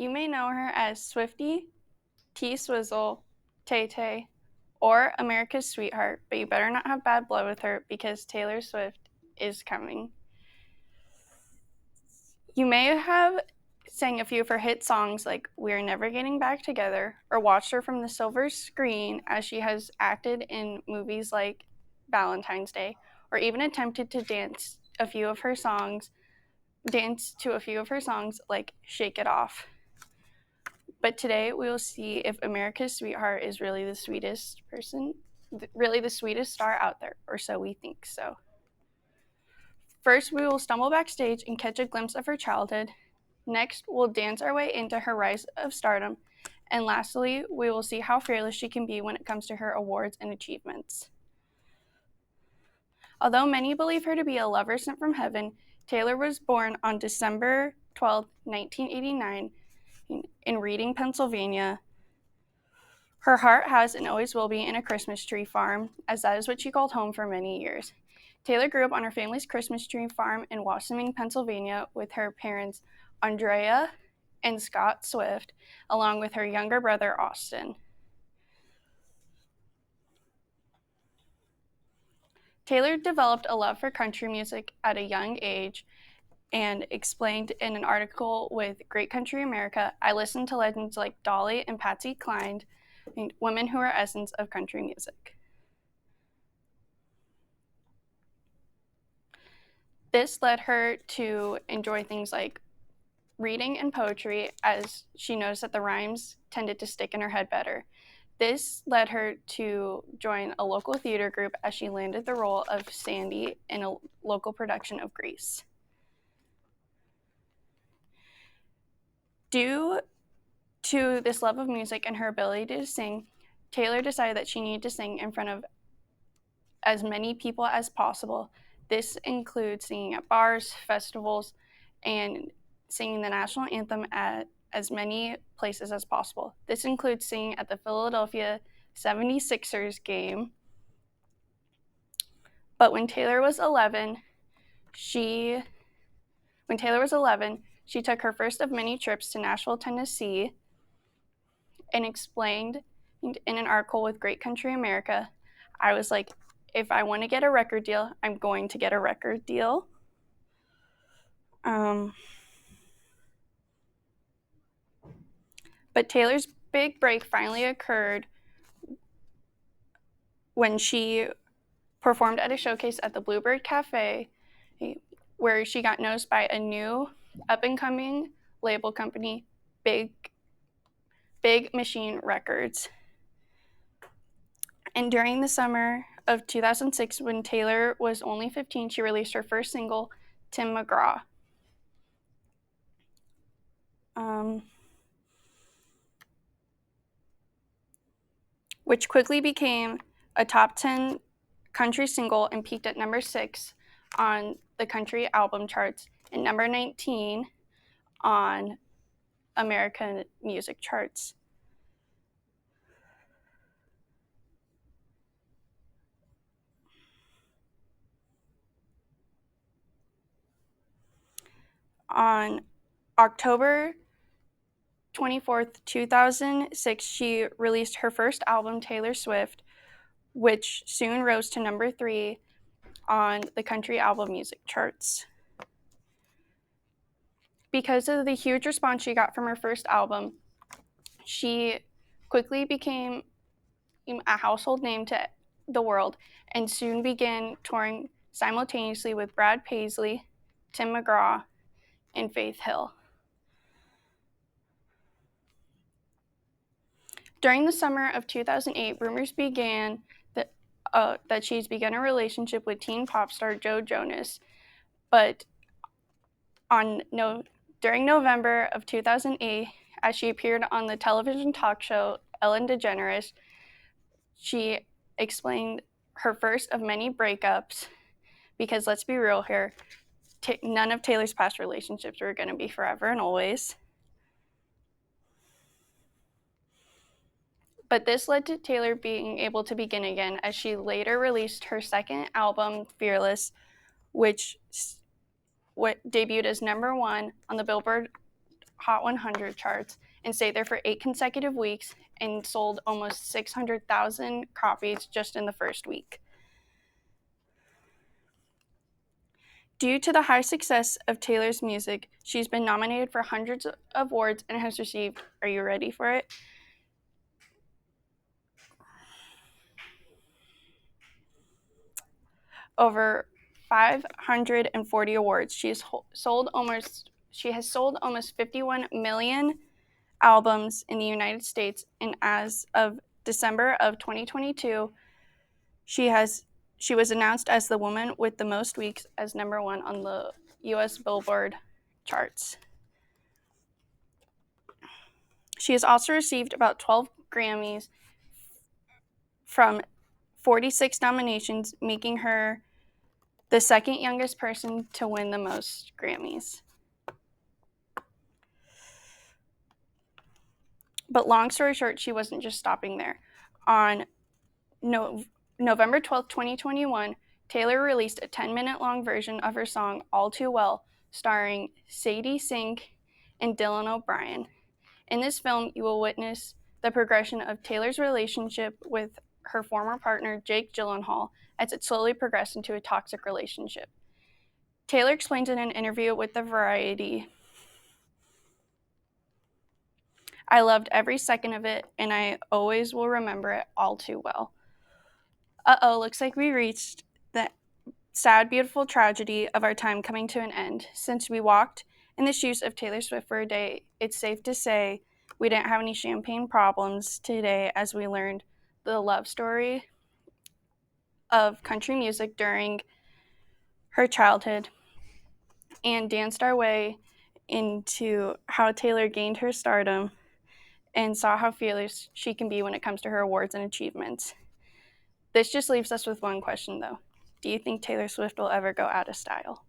You may know her as Swifty, T Swizzle, Tay Tay, or America's Sweetheart, but you better not have bad blood with her because Taylor Swift is coming. You may have sang a few of her hit songs like We're Never Getting Back Together, or watched her from the silver screen as she has acted in movies like Valentine's Day, or even attempted to dance to a few of her songs like Shake It Off. But today we will see if America's Sweetheart is really the sweetest star out there, or so we think so. First, we will stumble backstage and catch a glimpse of her childhood. Next, we'll dance our way into her rise of stardom. And lastly, we will see how fearless she can be when it comes to her awards and achievements. Although many believe her to be a lover sent from heaven, Taylor was born on December 12, 1989, in Reading, Pennsylvania. Her heart has and always will be in a Christmas tree farm, as that is what she called home for many years. Taylor grew up on her family's Christmas tree farm in Wassoming, Pennsylvania, with her parents Andrea and Scott Swift, along with her younger brother Austin. Taylor developed a love for country music at a young age and explained in an article with Great Country America, I listened to legends like Dolly and Patsy Cline, women who are essence of country music. This led her to enjoy things like reading and poetry, as she noticed that the rhymes tended to stick in her head better. This led her to join a local theater group as she landed the role of Sandy in a local production of Grease. Due to this love of music and her ability to sing, Taylor decided that she needed to sing in front of as many people as possible. This includes singing at bars, festivals, and singing the national anthem at as many places as possible. This includes singing at the Philadelphia 76ers game. But when Taylor was 11, she took her first of many trips to Nashville, Tennessee, and explained in an article with Great Country America, I was like, if I want to get a record deal, I'm going to get a record deal. But Taylor's big break finally occurred when she performed at a showcase at the Bluebird Cafe, where she got noticed by a new up-and-coming label company, Big Machine Records. And during the summer of 2006, when Taylor was only 15, she released her first single, Tim McGraw. Which quickly became a top 10 country single and peaked at number 6 on the country album charts and number 19 on American music charts. On October 24th, 2006, she released her first album, Taylor Swift, which soon rose to number 3 on the country album music charts. Because of the huge response she got from her first album, she quickly became a household name to the world and soon began touring simultaneously with Brad Paisley, Tim McGraw, and Faith Hill. During the summer of 2008, rumors began that she's begun a relationship with teen pop star Joe Jonas, but during November of 2008, as she appeared on the television talk show Ellen DeGeneres, she explained her first of many breakups, because let's be real here, none of Taylor's past relationships were going to be forever and always. But this led to Taylor being able to begin again, as she later released her second album, Fearless, which debuted as number 1 on the Billboard Hot 100 charts and stayed there for 8 consecutive weeks and sold almost 600,000 copies just in the first week. Due to the high success of Taylor's music, she's been nominated for hundreds of awards and has received, are you ready for it? Over 540 awards. She has sold almost 51 million albums in the United States, and as of December of 2022, she was announced as the woman with the most weeks as #1 on the US Billboard charts. She has also received about 12 Grammys from 46 nominations, making her the second youngest person to win the most Grammys. But long story short, she wasn't just stopping there. On November 12th, 2021, Taylor released a 10-minute long version of her song All Too Well, starring Sadie Sink and Dylan O'Brien. In this film, you will witness the progression of Taylor's relationship with her former partner, Jake Gyllenhaal, as it slowly progressed into a toxic relationship. Taylor explains in an interview with The Variety, "I loved every second of it, and I always will remember it all too well." Looks like we reached the sad, beautiful tragedy of our time coming to an end. Since we walked in the shoes of Taylor Swift for a day, it's safe to say we didn't have any champagne problems today as we learned the love story of country music during her childhood and danced our way into how Taylor gained her stardom and saw how fearless she can be when it comes to her awards and achievements. This just leaves us with one question, though. Do you think Taylor Swift will ever go out of style?